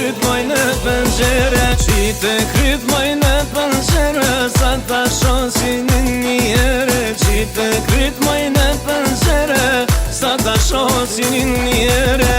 kryt moj në pëngjere, qite kryt moj në pëngjere, sa ta shosin njëre. Qite kryt moj në pëngjere, sa ta shosin njëre.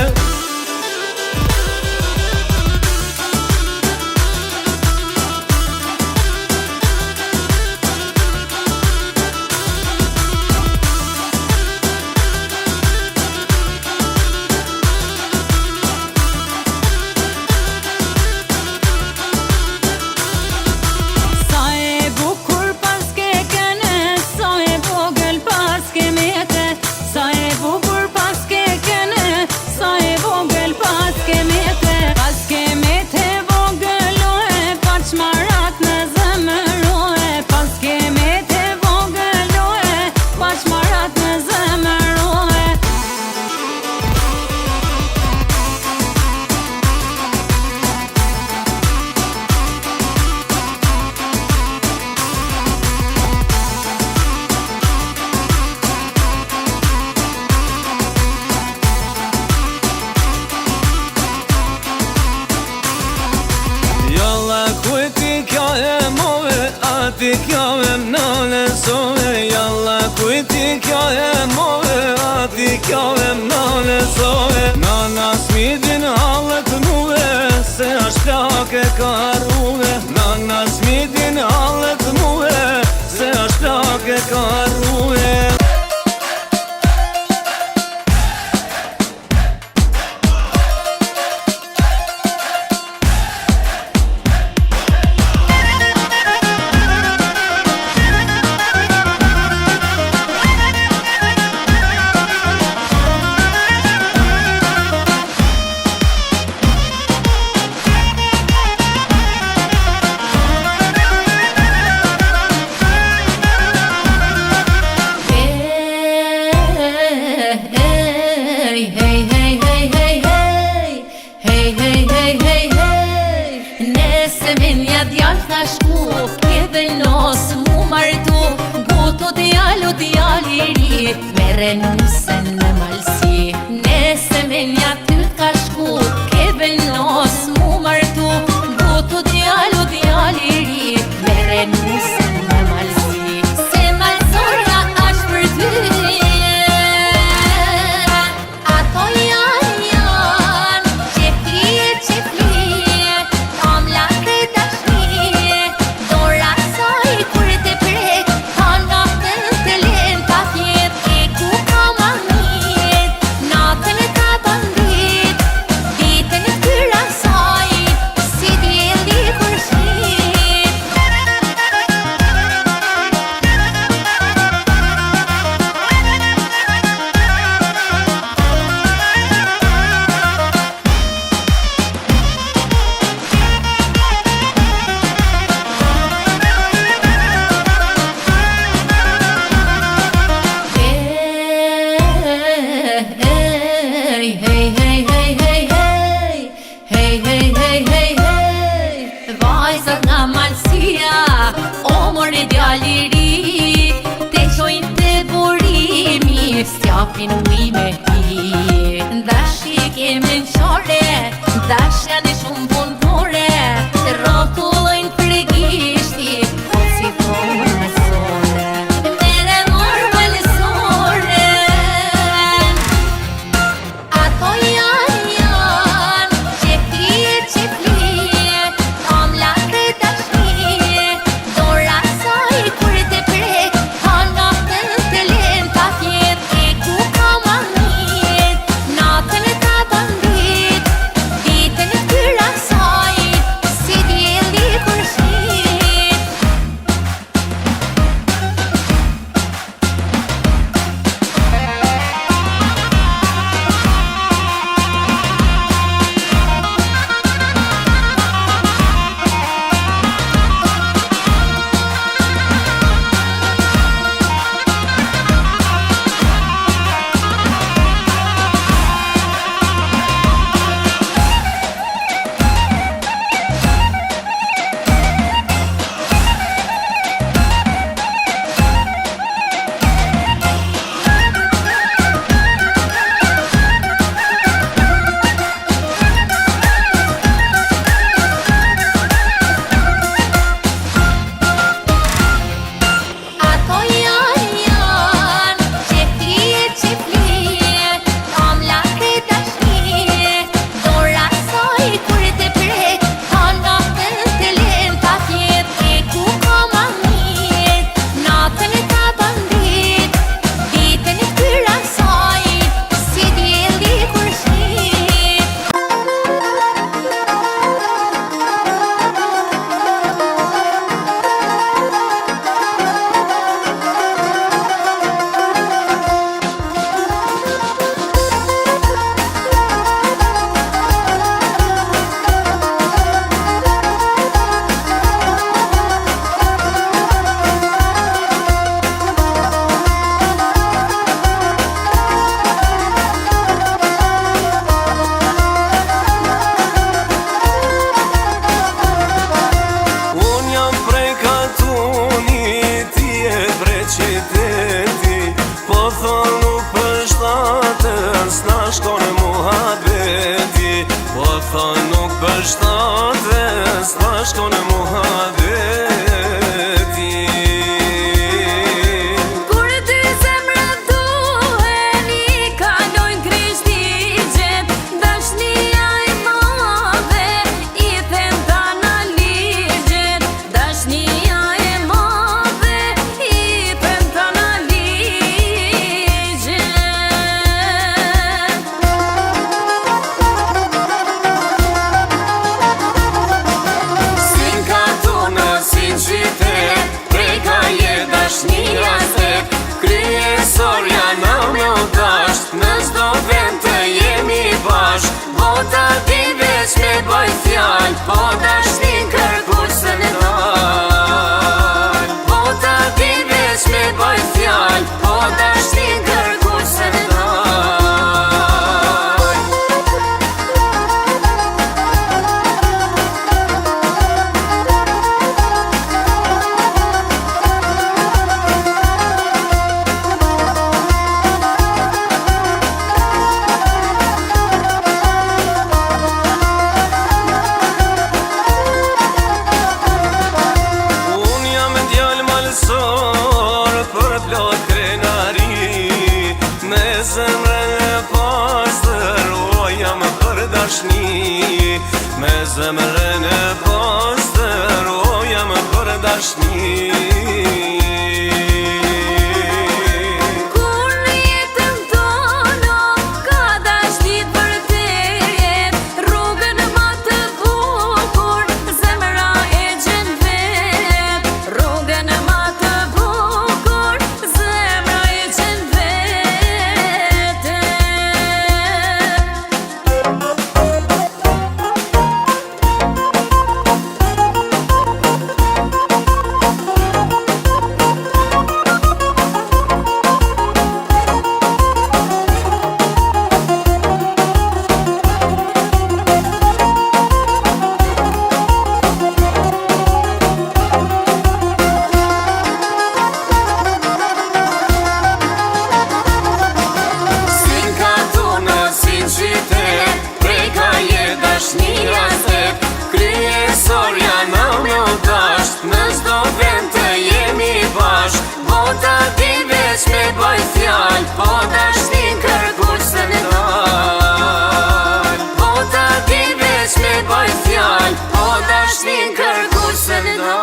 Ti kjo e mnole sove, jalla kujti kjo e move, ati kjo e mnole sove. Nana smidin halët muve, se ashtë plak e karuve. Nana smidin halët muve, se ashtë plak e karuve. Nese minja djall tha shku, edhe nos mu martu. Gutu djallu djalli ri, mere nusen në malsi. Nese minja ty ka shku, edhe nos mu martu. Gutu djallu djalli ri, mere nusen në malsi. Se malsorja ashtë për ty, ato janë qeflie. Vajzat nga malsia, o mori djalli ri, te qojnë të burimi, s'japin uj me hi. Dashi kemi në qore, dashja në shumë punore, të rotullojnë për gishti, o si thonë mësore. Mere morë mëllësore, ato janë qeflie. Natën e ta bandit, ditën e tyra sa. për shtatës bashko në muhabeti. Kur ty zemrët duhen I kalojnë krishtigjet, dashnia e madhe I them tana ligjet, dashnia e madhe I them tana ligjet. Sin ka tu në sin qytet, prej ka je dashnia zet, kryesorja na me u dasht, në çdo vend të jemi bashk. Bota ti veç me bëj fjall, po dashnin kërkush se në dal. Bota ti veç me bëj fjall, po dashnin kërkush se në dal. Për plot krenari, me zemrën e pastër, o jam për dashni. Me zemrën e pastër, o jam për dashni. Kur në jetën tonë ka dashnit vërtet, rrugën ma të bukur zemra e gjen vet, rrugën ma të bukur zemra e gjen vete. Sin ka tu në sin qytet, prej ka je dashnia zet, kryesorja na me u dasht, në çdo vend të jemi bashk. Bota ti veç me bëj fjall, po dashnin kërkush se në dal. Bota ti veç me bëj fjall, po dashnin kërkush se në dal.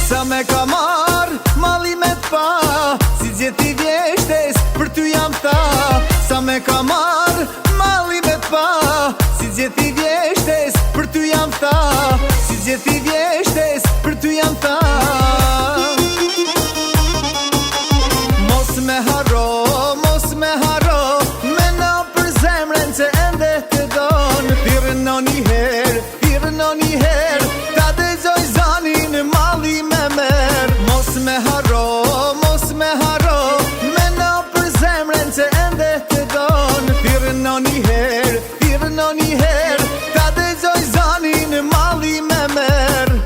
Sa me ka marr malli me t'pa, si gjeti vjeshtes për ty jam tha. Sa me ka marr malli me t'pa, si gjeti vjeshtes për ty jam tha, si gjeti vjeshtes për ty jam tha. Mos me harro, me na për zemrën që ende të don. Thirrë në një herë, ta dëgjoj zanin malli me merë. Mos me harro, me na për zemrën që ende të don. Thirrë në një herë, ta dëgjoj zanin malli me merë.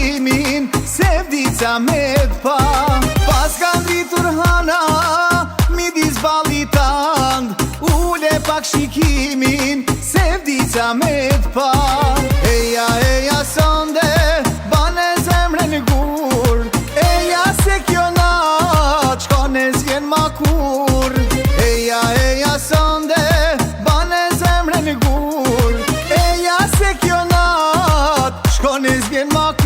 shikimin se vdica me t'pa. Pas ka ngritur hana midis ballit tang, ule pak shikimin se vdica me t'pa. Eja, eja sonde, bane zemrën gur, eja se kjo nat shkon e zjen ma kur. Eja, eja sonde, bane zemrën gur, eja se kjo nat shkon e zjen ma kur.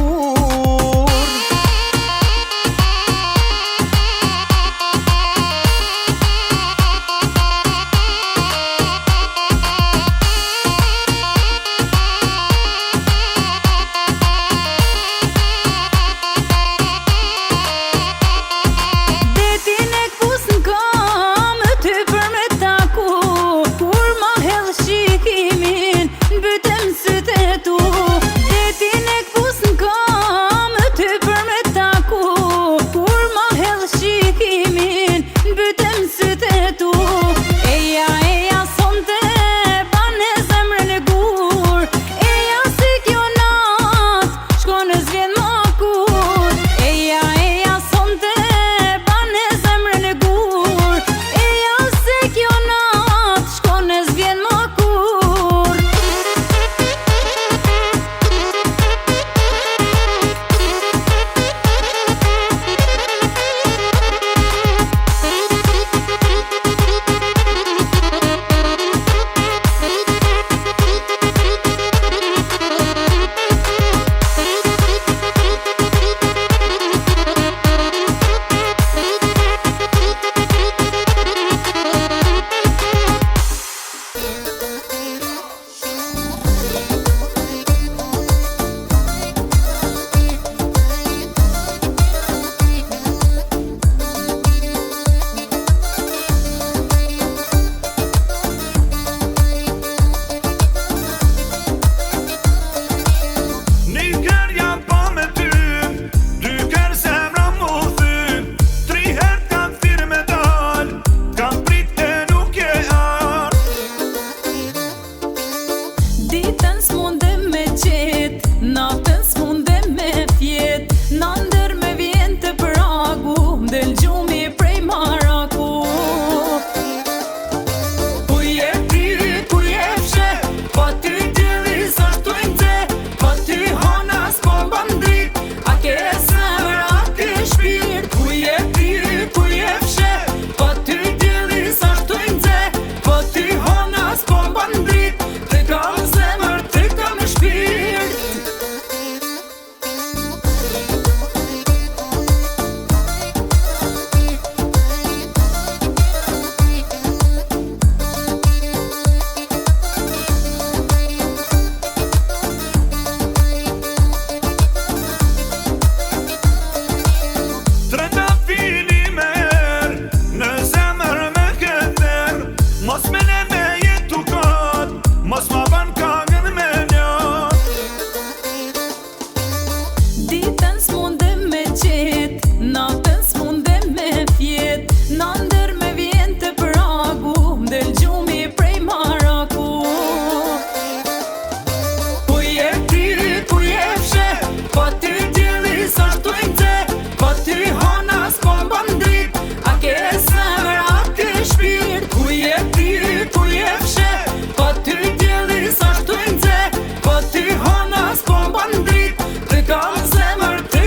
Ty hona s'po mban drit, ty kam zemër, ty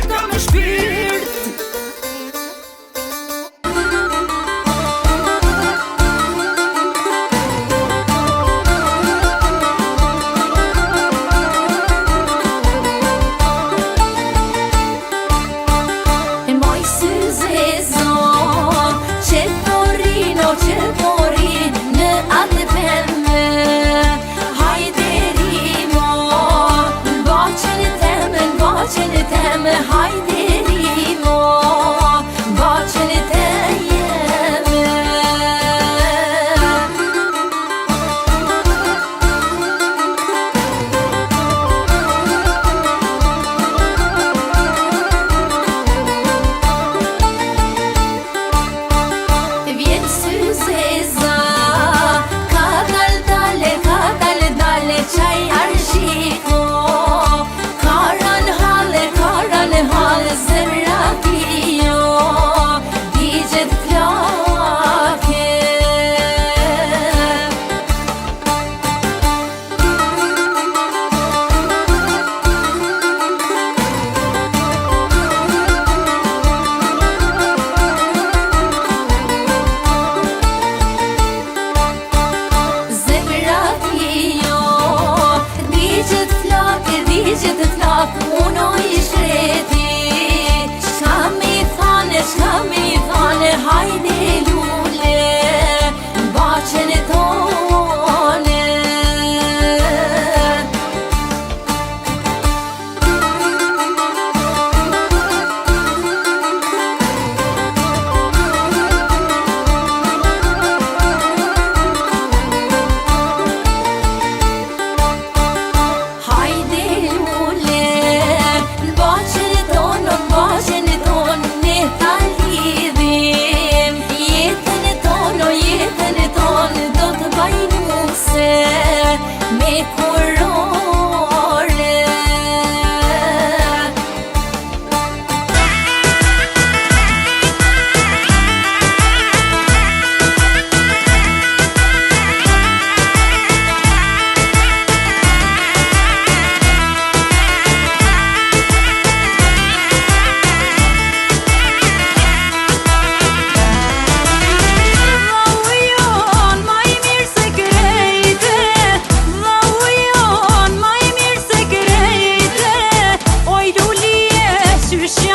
Qysh